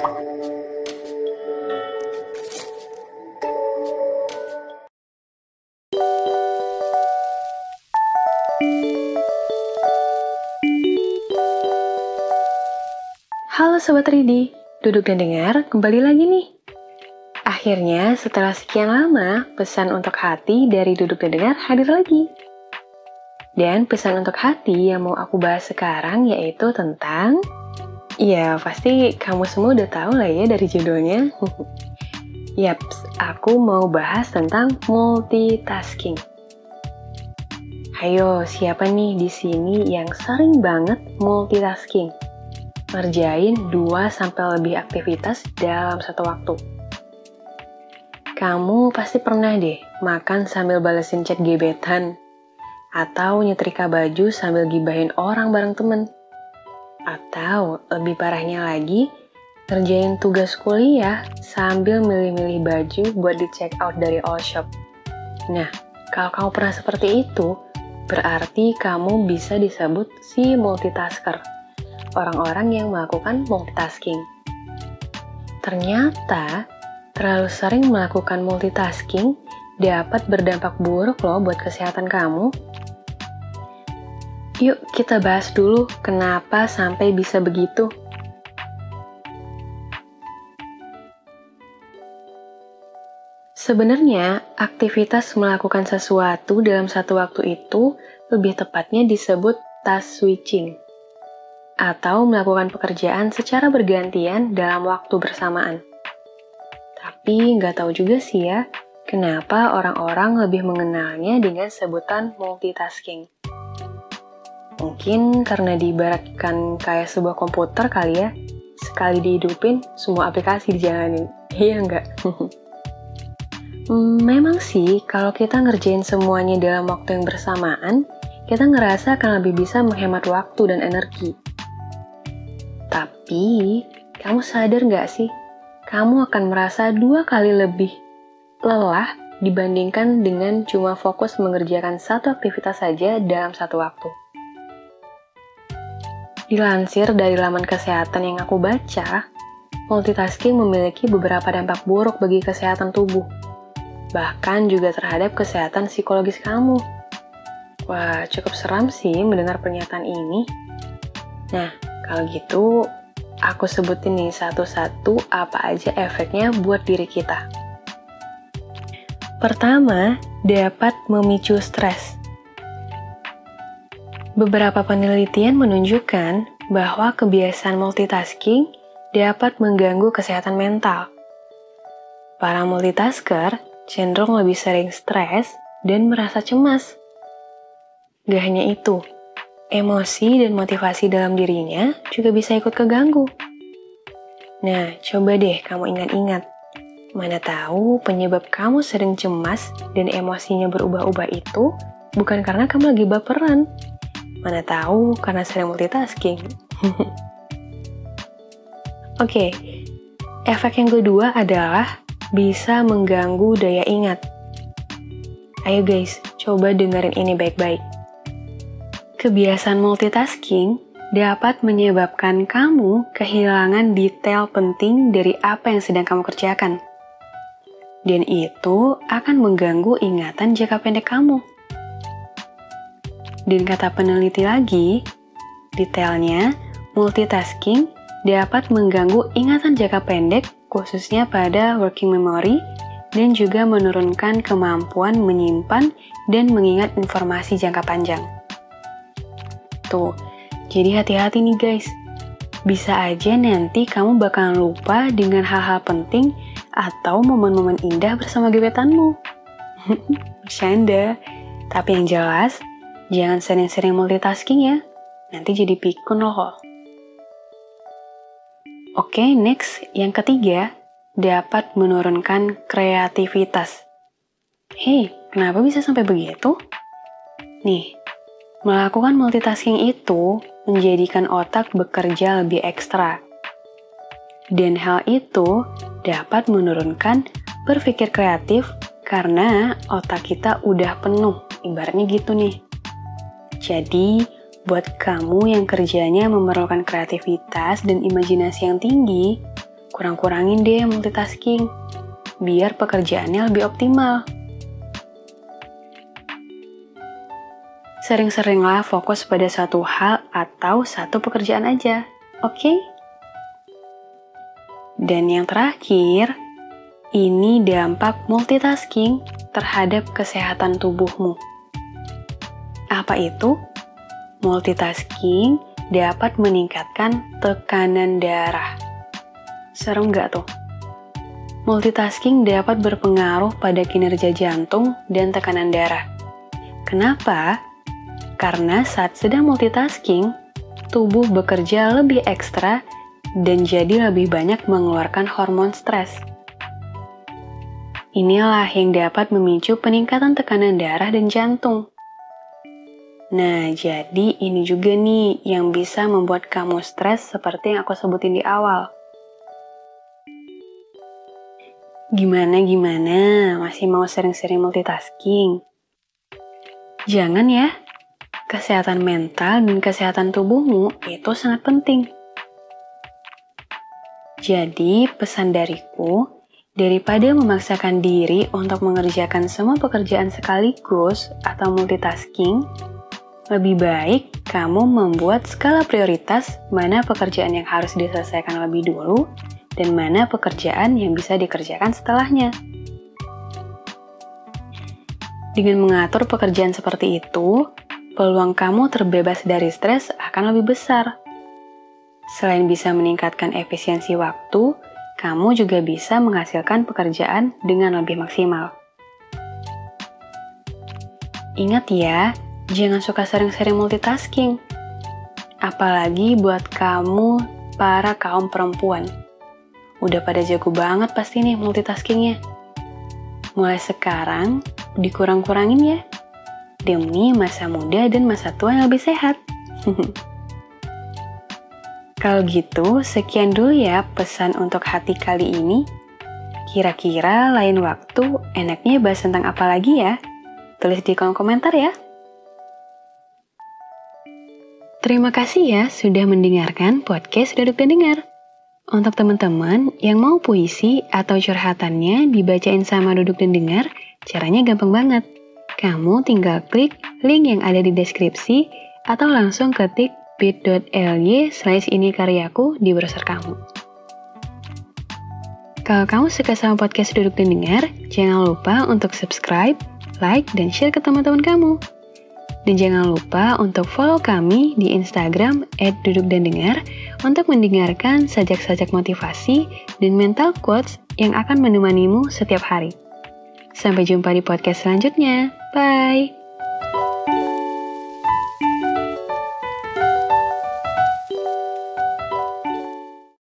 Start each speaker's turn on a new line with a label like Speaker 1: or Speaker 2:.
Speaker 1: Halo Sobat Ridi, duduk dan dengar kembali lagi nih. Akhirnya setelah sekian lama, pesan untuk hati dari duduk dan dengar hadir lagi. Dan pesan untuk hati yang mau aku bahas sekarang yaitu tentang... Ya, pasti kamu semua udah tahu lah ya dari judulnya. Yaps, aku mau bahas tentang multitasking. Ayo, siapa nih di sini yang sering banget multitasking? Ngerjain 2 sampai lebih aktivitas dalam satu waktu. Kamu pasti pernah deh makan sambil balesin chat gebetan, atau nyetrika baju sambil gibahin orang bareng temen, atau lebih parahnya lagi, ngerjain tugas kuliah sambil milih-milih baju buat di check out dari all shop. Nah, kalau kamu pernah seperti itu, berarti kamu bisa disebut si multitasker. Orang-orang yang melakukan multitasking. Ternyata, terlalu sering melakukan multitasking dapat berdampak buruk loh buat kesehatan kamu. Yuk kita bahas dulu kenapa sampai bisa begitu. Sebenarnya, aktivitas melakukan sesuatu dalam satu waktu itu lebih tepatnya disebut task switching, atau melakukan pekerjaan secara bergantian dalam waktu bersamaan. Tapi nggak tahu juga sih ya, kenapa orang-orang lebih mengenalnya dengan sebutan multitasking. Mungkin karena diibaratkan kayak sebuah komputer kali ya, sekali dihidupin, semua aplikasi dijalanin. Iya nggak? Memang sih, kalau kita ngerjain semuanya dalam waktu yang bersamaan, kita ngerasa akan lebih bisa menghemat waktu dan energi. Tapi, kamu sadar nggak sih? Kamu akan merasa 2 kali lebih lelah dibandingkan dengan cuma fokus mengerjakan satu aktivitas saja dalam satu waktu. Dilansir dari laman kesehatan yang aku baca, multitasking memiliki beberapa dampak buruk bagi kesehatan tubuh, bahkan juga terhadap kesehatan psikologis kamu. Wah, cukup seram sih mendengar pernyataan ini. Nah, kalau gitu, aku sebutin nih satu-satu apa aja efeknya buat diri kita. Pertama, dapat memicu stres. Beberapa penelitian menunjukkan bahwa kebiasaan multitasking dapat mengganggu kesehatan mental. Para multitasker cenderung lebih sering stres dan merasa cemas. Gak hanya itu, emosi dan motivasi dalam dirinya juga bisa ikut keganggu. Nah, coba deh kamu ingat-ingat. Mana tahu penyebab kamu sering cemas dan emosinya berubah-ubah itu bukan karena kamu lagi baperan. Mana tahu karena sering multitasking. Oke, efek yang kedua adalah bisa mengganggu daya ingat. Ayo guys, coba dengerin ini baik-baik. Kebiasaan multitasking dapat menyebabkan kamu kehilangan detail penting dari apa yang sedang kamu kerjakan. Dan itu akan mengganggu ingatan jangka pendek kamu. Dan kata peneliti lagi, detailnya, multitasking dapat mengganggu ingatan jangka pendek khususnya pada working memory dan juga menurunkan kemampuan menyimpan dan mengingat informasi jangka panjang. Tuh, jadi hati-hati nih guys. Bisa aja nanti kamu bakalan lupa dengan hal-hal penting atau momen-momen indah bersama gebetanmu. Bercanda. Tapi yang jelas, jangan sering-sering multitasking ya. Nanti jadi pikun loh. Oke, next. Yang ketiga, dapat menurunkan kreativitas. Hei, kenapa bisa sampai begitu? Nih, melakukan multitasking itu menjadikan otak bekerja lebih ekstra. Dan hal itu dapat menurunkan berpikir kreatif karena otak kita udah penuh, ibaratnya gitu nih. Jadi, buat kamu yang kerjanya memerlukan kreativitas dan imajinasi yang tinggi, kurang-kurangin deh multitasking, biar pekerjaannya lebih optimal. Sering-seringlah fokus pada satu hal atau satu pekerjaan aja, oke? Dan yang terakhir, ini dampak multitasking terhadap kesehatan tubuhmu. Apa itu? Multitasking dapat meningkatkan tekanan darah. Serem nggak tuh? Multitasking dapat berpengaruh pada kinerja jantung dan tekanan darah. Kenapa? Karena saat sedang multitasking, tubuh bekerja lebih ekstra dan jadi lebih banyak mengeluarkan hormon stres. Inilah yang dapat memicu peningkatan tekanan darah dan jantung. Nah, jadi ini juga nih yang bisa membuat kamu stres seperti yang aku sebutin di awal. Gimana? Masih mau sering-sering multitasking? Jangan ya. Kesehatan mental dan kesehatan tubuhmu itu sangat penting. Jadi, pesan dariku, daripada memaksakan diri untuk mengerjakan semua pekerjaan sekaligus atau multitasking, lebih baik kamu membuat skala prioritas mana pekerjaan yang harus diselesaikan lebih dulu dan mana pekerjaan yang bisa dikerjakan setelahnya. Dengan mengatur pekerjaan seperti itu, peluang kamu terbebas dari stres akan lebih besar. Selain bisa meningkatkan efisiensi waktu, kamu juga bisa menghasilkan pekerjaan dengan lebih maksimal. Ingat ya, jangan suka sering-sering multitasking. Apalagi buat kamu, para kaum perempuan. Udah pada jago banget pasti nih multitaskingnya. Mulai sekarang, dikurang-kurangin ya. Demi masa muda dan masa tua yang lebih sehat. Kalau gitu, sekian dulu ya pesan untuk hati kali ini. Kira-kira lain waktu enaknya bahas tentang apa lagi ya? Tulis di kolom komentar ya. Terima kasih ya sudah mendengarkan podcast Duduk dan Dengar. Untuk teman-teman yang mau puisi atau curhatannya dibacain sama Duduk dan Dengar, caranya gampang banget. Kamu tinggal klik link yang ada di deskripsi atau langsung ketik bit.ly/inikaryaku di browser kamu. Kalau kamu suka sama podcast Duduk dan Dengar, jangan lupa untuk subscribe, like, dan share ke teman-teman kamu. Dan jangan lupa untuk follow kami di Instagram @dudukdandengar untuk mendengarkan sajak-sajak motivasi dan mental quotes yang akan menemanimu setiap hari. Sampai jumpa di podcast selanjutnya. Bye!